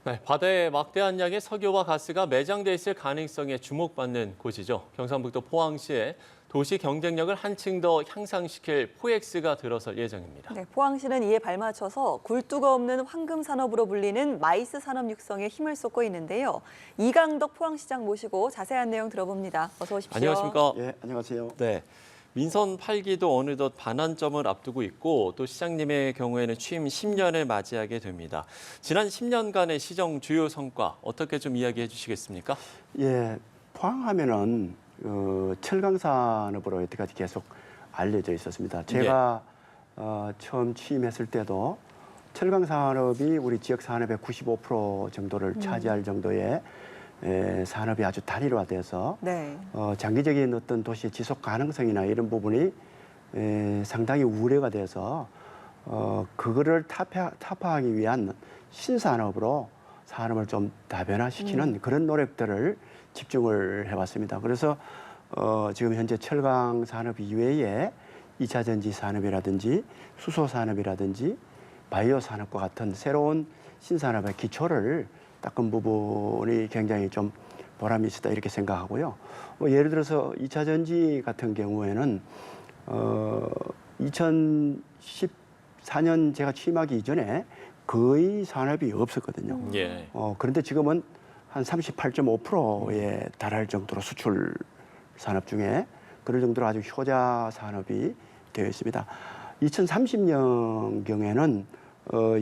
네, 바다에 막대한 양의 석유와 가스가 매장돼 있을 가능성에 주목받는 곳이죠. 경상북도 포항시에 도시 경쟁력을 한층 더 향상시킬 포엑스가 들어설 예정입니다. 네, 포항시는 이에 발맞춰서 굴뚝 없는 황금 산업으로 불리는 마이스 산업 육성에 힘을 쏟고 있는데요. 이강덕 포항시장 모시고 자세한 내용 들어봅니다. 어서 오십시오. 안녕하십니까? 예, 안녕하세요. 네. 민선 8기도 어느덧 반환점을 앞두고 있고 또 시장님의 경우에는 취임 10년을 맞이하게 됩니다. 지난 10년간의 시정 주요 성과 어떻게 좀 이야기해 주시겠습니까? 예, 포항하면은 철강 산업으로 여태까지 계속 알려져 있었습니다. 제가 처음 취임했을 때도 철강 산업이 우리 지역 산업의 95% 정도를 차지할 정도의 산업이 아주 단일화돼서 네. 장기적인 어떤 도시의 지속 가능성이나 이런 부분이 상당히 우려가 돼서 그거를 타파하기 위한 신산업으로 산업을 좀 다변화시키는 그런 노력들을 집중을 해왔습니다. 그래서 지금 현재 철강 산업 이외에 2차 전지 산업이라든지 수소 산업이라든지 바이오 산업과 같은 새로운 신산업의 기초를 닦은 부분이 굉장히 좀 보람이 있다 이렇게 생각하고요. 예를 들어서 2차 전지 같은 경우에는 2014년 제가 취임하기 이전에 거의 산업이 없었거든요. 예. 그런데 지금은 한 38.5%에 달할 정도로 수출 산업 중에 그럴 정도로 아주 효자 산업이 되어 있습니다. 2030년경에는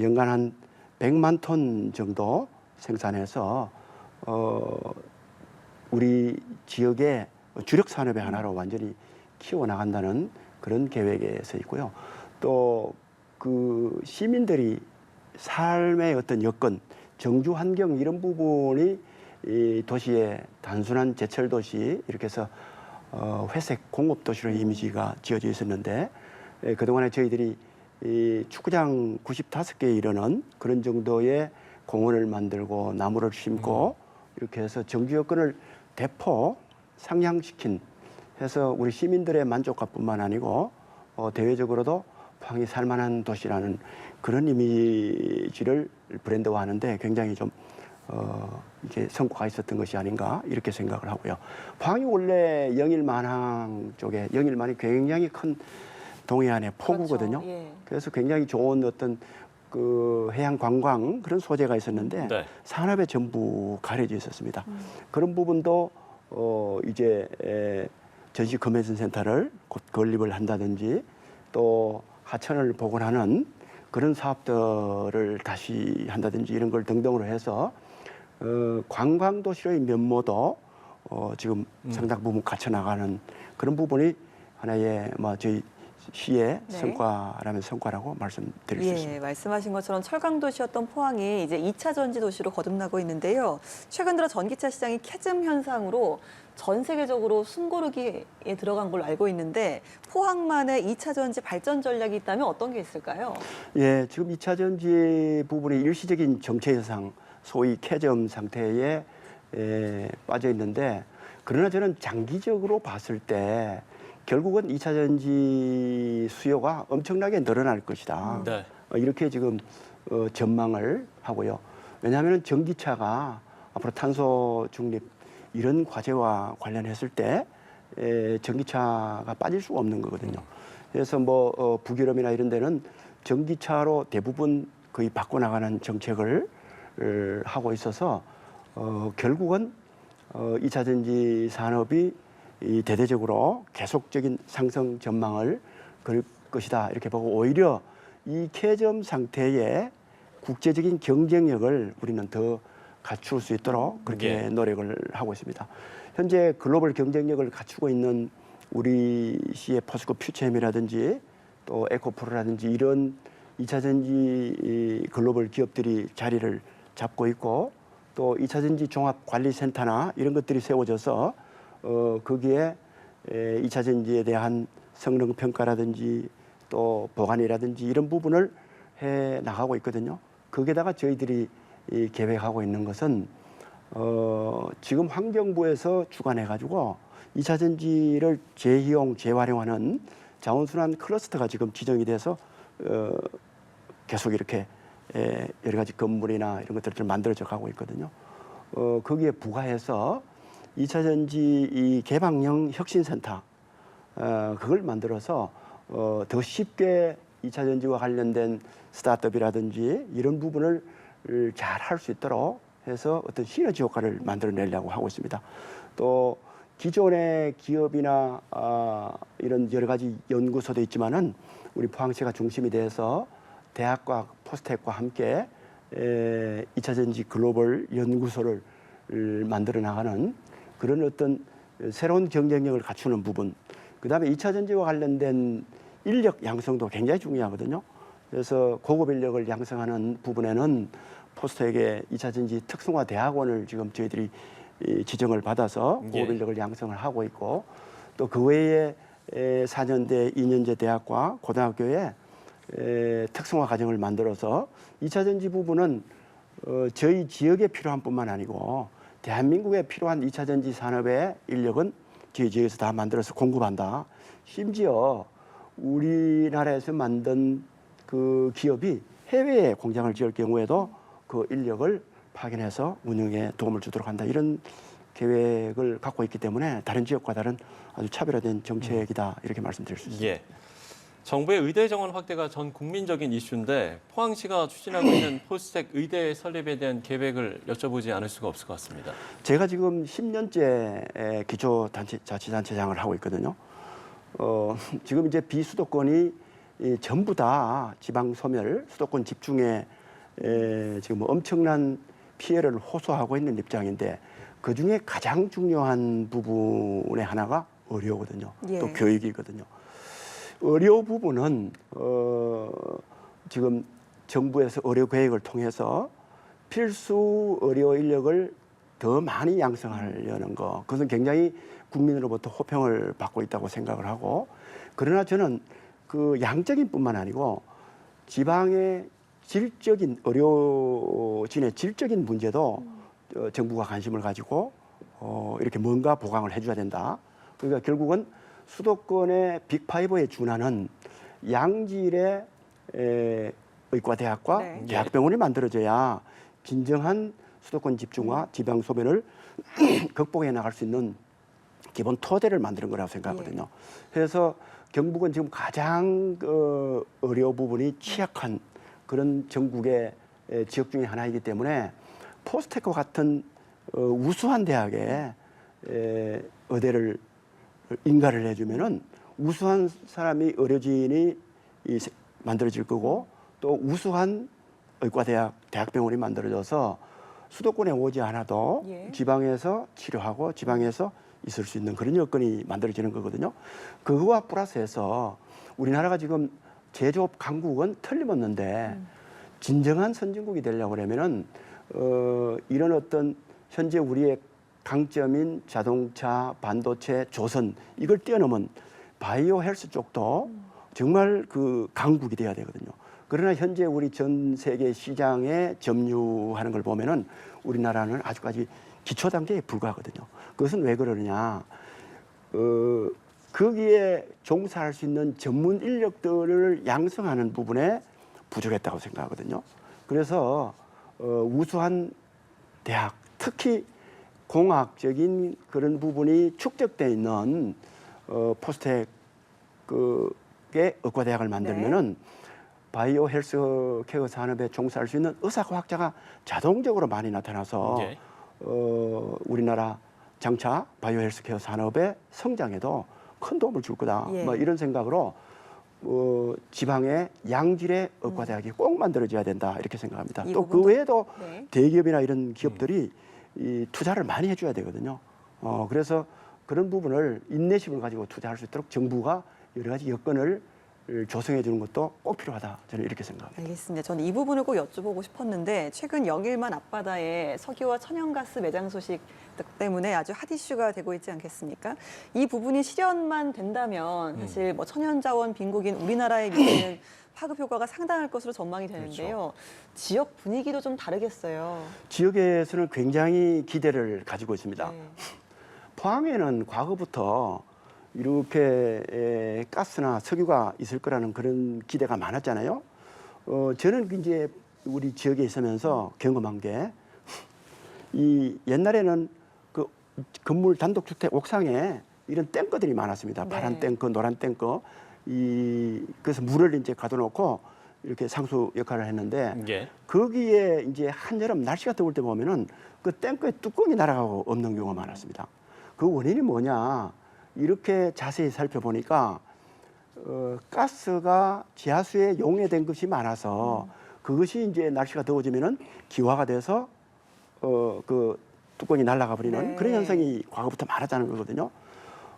연간 한 100만 톤 정도 생산해서 우리 지역의 주력 산업의 하나로 완전히 키워나간다는 그런 계획에 서 있고요. 또 그 시민들이 삶의 어떤 여건, 정주 환경 이런 부분이 이 도시의 단순한 제철 도시 이렇게 해서 회색 공업 도시로 이미지가 지어져 있었는데 그동안에 저희들이 이 축구장 95개에 이르는 그런 정도의 공원을 만들고 나무를 심고 이렇게 해서 정주 여건을 대폭 상향시킨 해서 우리 시민들의 만족감뿐만 아니고 대외적으로도 포항이 살만한 도시라는 그런 이미지를 브랜드화하는데 굉장히 좀 이게 성과가 있었던 것이 아닌가 이렇게 생각을 하고요. 포항이 원래 영일만항 쪽에 영일만이 굉장히 큰 동해안의 포구거든요. 그렇죠. 예. 그래서 굉장히 좋은 어떤 그 해양 관광 그런 소재가 있었는데 네. 산업에 전부 가려져 있었습니다. 그런 부분도 이제 전시 컨벤션 센터를 곧 건립을 한다든지 또 하천을 복원하는 그런 사업들을 다시 한다든지 이런 걸 등등으로 해서 관광 도시의 면모도 지금 상당 부분 갖춰 나가는 그런 부분이 하나의 저희 시의 네. 성과라면 성과라고 말씀드릴 수 있습니다. 예, 말씀하신 것처럼 철강 도시였던 포항이 이제 2차 전지 도시로 거듭나고 있는데요. 최근 들어 전기차 시장이 캐즘 현상으로 전 세계적으로 숨고르기에 들어간 걸로 알고 있는데 포항만의 2차 전지 발전 전략이 있다면 어떤 게 있을까요? 예, 지금 2차 전지 부분이 일시적인 정체 현상, 소위 캐점 상태에 빠져 있는데 그러나 저는 장기적으로 봤을 때 결국은 2차 전지 수요가 엄청나게 늘어날 것이다. 네. 이렇게 지금 전망을 하고요. 왜냐하면 전기차가 앞으로 탄소 중립 이런 과제와 관련했을 때 전기차가 빠질 수가 없는 거거든요. 그래서 북유럽이나 이런 데는 전기차로 대부분 거의 바꿔나가는 정책을 하고 있어서 결국은 2차 전지 산업이 대대적으로 계속적인 상승 전망을 그릴 것이다 이렇게 보고 오히려 이 캐점 상태의 국제적인 경쟁력을 우리는 더 갖출 수 있도록 그렇게 노력을 하고 있습니다. 현재 글로벌 경쟁력을 갖추고 있는 우리 시의 포스코 퓨처엠이라든지 또 에코프로라든지 이런 2차 전지 글로벌 기업들이 자리를 잡고 있고 또 2차 전지 종합관리센터나 이런 것들이 세워져서 거기에 2차 전지에 대한 성능 평가라든지 또 보관이라든지 이런 부분을 해 나가고 있거든요. 거기에다가 저희들이 계획하고 있는 것은 지금 환경부에서 주관해 가지고 2차 전지를 재이용, 재활용하는 자원순환 클러스터가 지금 지정이 돼서 계속 이렇게 여러 가지 건물이나 이런 것들을 만들어져 가고 있거든요. 거기에 부가해서 2차 전지 이 개방형 혁신센터 그걸 만들어서 더 쉽게 2차 전지와 관련된 스타트업이라든지 이런 부분을 잘 할 수 있도록 해서 어떤 시너지 효과를 만들어내려고 하고 있습니다. 또 기존의 기업이나 이런 여러 가지 연구소도 있지만은 우리 포항시가 중심이 돼서 대학과 포스텍과 함께 2차 전지 글로벌 연구소를 만들어 나가는 그런 어떤 새로운 경쟁력을 갖추는 부분. 그다음에 2차 전지와 관련된 인력 양성도 굉장히 중요하거든요. 그래서 고급 인력을 양성하는 부분에는 포스텍의 2차 전지 특성화 대학원을 지금 저희들이 지정을 받아서 고급 인력을 양성을 하고 있고 또 그 외에 4년제, 2년제 대학과 고등학교에 특성화 과정을 만들어서 2차 전지 부분은 저희 지역에 필요한 뿐만 아니고 대한민국에 필요한 2차 전지 산업의 인력은 저희 지역에서 다 만들어서 공급한다. 심지어 우리나라에서 만든 그 기업이 해외에 공장을 지을 경우에도 그 인력을 파견해서 운영에 도움을 주도록 한다. 이런 계획을 갖고 있기 때문에 다른 지역과 다른 아주 차별화된 정책이다. 이렇게 말씀드릴 수 있습니다. 예. 정부의 의대 정원 확대가 전 국민적인 이슈인데 포항시가 추진하고 있는 포스텍 의대 설립에 대한 계획을 여쭤보지 않을 수가 없을 것 같습니다. 제가 지금 10년째 기초자치단체장을 하고 있거든요. 지금 이제 비수도권이 전부 다 지방 소멸, 수도권 집중에 지금 엄청난 피해를 호소하고 있는 입장인데 그 중에 가장 중요한 부분의 하나가 의료거든요. 예. 또 교육이거든요. 의료 부분은 지금 정부에서 의료 계획을 통해서 필수 의료 인력을 더 많이 양성하려는 거, 그것은 굉장히 국민으로부터 호평을 받고 있다고 생각을 하고, 그러나 저는 그 양적인 뿐만 아니고 지방의 질적인 의료진의 질적인 문제도 정부가 관심을 가지고 이렇게 뭔가 보강을 해줘야 된다. 그러니까 결국은 수도권의 빅5에 준하는 양질의 의과대학과 네. 대학병원이 만들어져야 진정한 수도권 집중과 지방 소멸을 극복해 나갈 수 있는 기본 토대를 만드는 거라고 생각하거든요. 그래서 경북은 지금 가장 의료 부분이 취약한 그런 전국의 지역 중에 하나이기 때문에 포스텍과 같은 우수한 대학에 의대를 인가를 해주면은 우수한 사람이 의료진이 만들어질 거고 또 우수한 의과대학, 대학병원이 만들어져서 수도권에 오지 않아도 예. 지방에서 치료하고 지방에서 있을 수 있는 그런 여건이 만들어지는 거거든요. 그거와 플러스해서 우리나라가 지금 제조업 강국은 틀림없는데 진정한 선진국이 되려고 하면은 이런 어떤 현재 우리의 강점인 자동차, 반도체, 조선 이걸 뛰어넘은 바이오 헬스 쪽도 정말 그 강국이 돼야 되거든요. 그러나 현재 우리 전 세계 시장에 점유하는 걸 보면은 우리나라는 아직까지 기초 단계에 불과하거든요. 그것은 왜 그러느냐? 거기에 종사할 수 있는 전문 인력들을 양성하는 부분에 부족했다고 생각하거든요. 그래서 우수한 대학, 특히 공학적인 그런 부분이 축적돼 있는 포스텍의 의과대학을 만들면은 바이오 헬스케어 산업에 종사할 수 있는 의사과학자가 자동적으로 많이 나타나서 예. 우리나라 장차 바이오 헬스케어 산업의 성장에도 큰 도움을 줄 거다. 예. 뭐 이런 생각으로 지방의 양질의 의과대학이 꼭 만들어져야 된다 이렇게 생각합니다. 이 또 그 부분도- 외에도 네. 대기업이나 이런 기업들이 이 투자를 많이 해줘야 되거든요. 그래서 그런 부분을 인내심을 가지고 투자할 수 있도록 정부가 여러 가지 여건을 조성해 주는 것도 꼭 필요하다. 저는 이렇게 생각합니다. 알겠습니다. 저는 이 부분을 꼭 여쭤보고 싶었는데 최근 영일만 앞바다에 석유와 천연가스 매장 소식 때문에 아주 핫 이슈가 되고 있지 않겠습니까? 이 부분이 실현만 된다면 사실 뭐 천연자원 빈국인 우리나라에 미치는 파급 효과가 상당할 것으로 전망이 되는데요. 지역 분위기도 좀 다르겠어요. 지역에서는 굉장히 기대를 가지고 있습니다. 네. 포항에는 과거부터 이렇게 가스나 석유가 있을 거라는 그런 기대가 많았잖아요. 저는 이제 우리 지역에 있으면서 경험한 게 이 옛날에는 그 건물 단독주택 옥상에 이런 탱크들이 많았습니다. 네. 파란 탱크, 노란 탱크. 그래서 물을 이제 가둬놓고 이렇게 상수 역할을 했는데 예. 거기에 이제 한여름 날씨가 더울 때 보면은 그 탱크의 뚜껑이 날아가고 없는 경우가 많았습니다. 그 원인이 뭐냐? 이렇게 자세히 살펴보니까 가스가 지하수에 용해된 것이 많아서 그것이 이제 날씨가 더워지면은 기화가 돼서 그 뚜껑이 날아가 버리는 네. 그런 현상이 과거부터 많았다는 거거든요.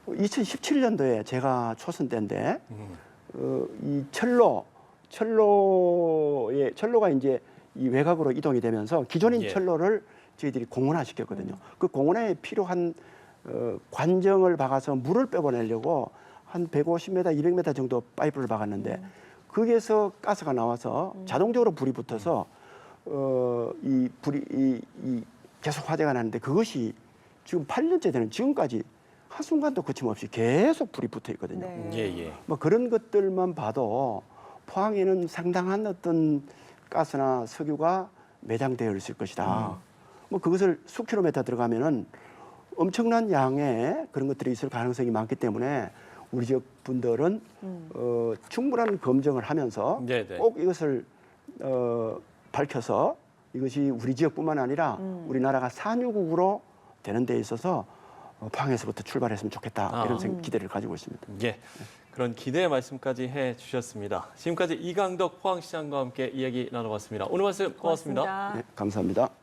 2017년도에 제가 초선 때인데 이 철로가 이제 이 외곽으로 이동이 되면서 기존인 예. 철로를 저희들이 공원화 시켰거든요. 그 공원화에 필요한 관정을 박아서 물을 빼보내려고 한 150m, 200m 정도 파이프를 박았는데 거기에서 가스가 나와서 자동적으로 불이 붙어서 이 불이 이 계속 화재가 나는데 그것이 지금 8년째 되는 지금까지 한순간도 거침없이 계속 불이 붙어 있거든요. 네. 예, 예. 뭐 그런 것들만 봐도 포항에는 상당한 어떤 가스나 석유가 매장되어 있을 것이다. 뭐 그것을 수킬로미터 들어가면은 엄청난 양의 그런 것들이 있을 가능성이 많기 때문에 우리 지역 분들은 충분한 검증을 하면서 네네. 꼭 이것을 밝혀서 이것이 우리 지역뿐만 아니라 우리나라가 산유국으로 되는 데 있어서 포항에서부터 출발했으면 좋겠다 이런 기대를 가지고 있습니다. 예. 그런 기대의 말씀까지 해주셨습니다. 지금까지 이강덕 포항시장과 함께 이야기 나눠봤습니다. 오늘 말씀 고맙습니다. 고맙습니다. 네, 감사합니다.